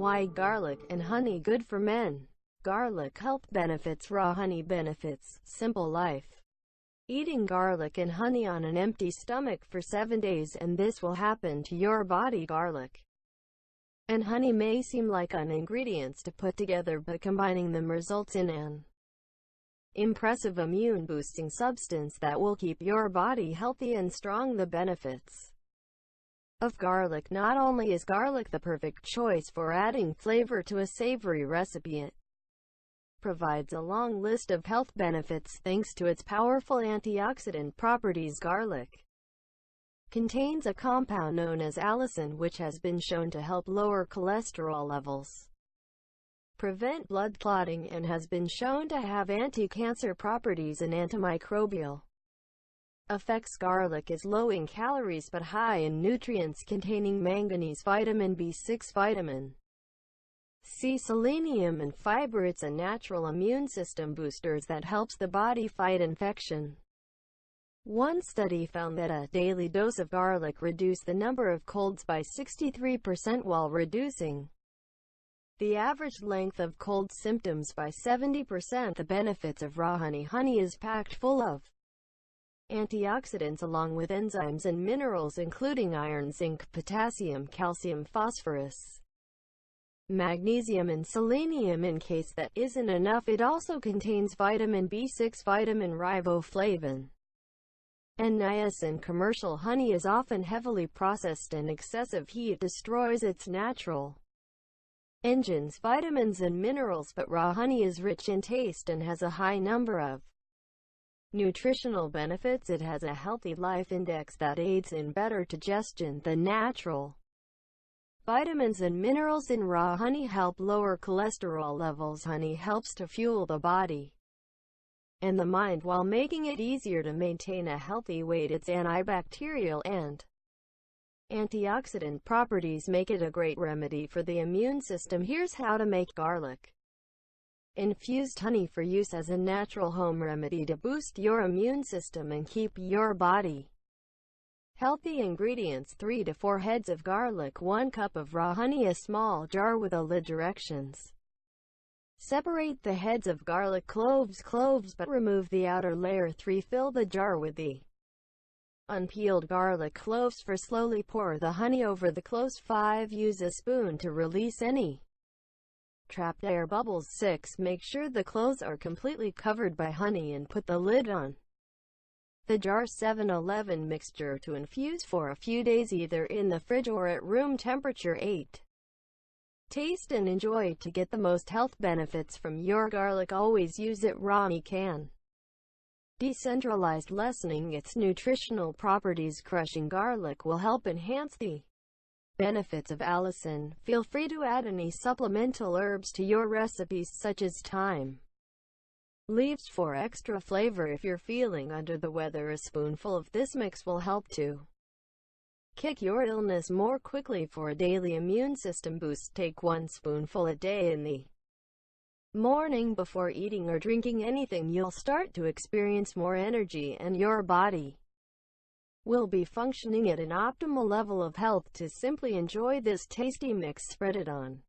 Why garlic and honey good for men? Garlic health benefits. Raw honey benefits. Simple life. Eating garlic and honey on an empty stomach for 7 days and this will happen to your body. Garlic and honey may seem like ingredients to put together, but combining them results in an impressive immune-boosting substance that will keep your body healthy and strong. The benefits of garlic. Not only is garlic the perfect choice for adding flavor to a savory recipe, it provides a long list of health benefits thanks to its powerful antioxidant properties. Garlic contains a compound known as Allison, which has been shown to help lower cholesterol levels, prevent blood clotting, and has been shown to have anti-cancer properties and antimicrobial effects. Garlic is low in calories but high in nutrients containing manganese, vitamin B6, vitamin C, selenium, and fiber. It's a natural immune system booster that helps the body fight infection. One study found that a daily dose of garlic reduced the number of colds by 63% while reducing the average length of cold symptoms by 70%. The benefits of raw honey. Honey is packed full of antioxidants along with enzymes and minerals including iron, zinc, potassium, calcium, phosphorus, magnesium, and selenium. In case that isn't enough, it also contains vitamin B6, vitamin riboflavin, and niacin. Commercial honey is often heavily processed and excessive heat destroys its natural engines, vitamins, and minerals, but raw honey is rich in taste and has a high number of nutritional benefits. It has a healthy life index that aids in better digestion. The natural vitamins and minerals in raw honey help lower cholesterol levels. Honey helps to fuel the body and the mind while making it easier to maintain a healthy weight. Its antibacterial and antioxidant properties make it a great remedy for the immune system. Here's how to make garlic infused honey for use as a natural home remedy to boost your immune system and keep your body healthy. Ingredients: 3 to 4 heads of garlic, 1 cup of raw honey, a small jar with a lid. Directions: separate the heads of garlic. Cloves, but remove the outer layer. 3. Fill the jar with the unpeeled garlic cloves. Slowly pour the honey over the cloves. 5. Use a spoon to release any trapped air bubbles. 6. Make sure the cloves are completely covered by honey and put the lid on the jar. 7. 11. Mixture to infuse for a few days either in the fridge or at room temperature. 8. Taste and enjoy. To get the most health benefits from your garlic, always use it raw. Can decentralized, lessening its nutritional properties. Crushing garlic will help enhance the benefits of Allison. Feel free to add any supplemental herbs to your recipes such as thyme leaves for extra flavor. If you're feeling under the weather, a spoonful of this mix will help to kick your illness more quickly. For a daily immune system boost, take 1 spoonful a day in the morning before eating or drinking anything. You'll start to experience more energy and your body will be functioning at an optimal level of health. To simply enjoy this tasty mix, spread it on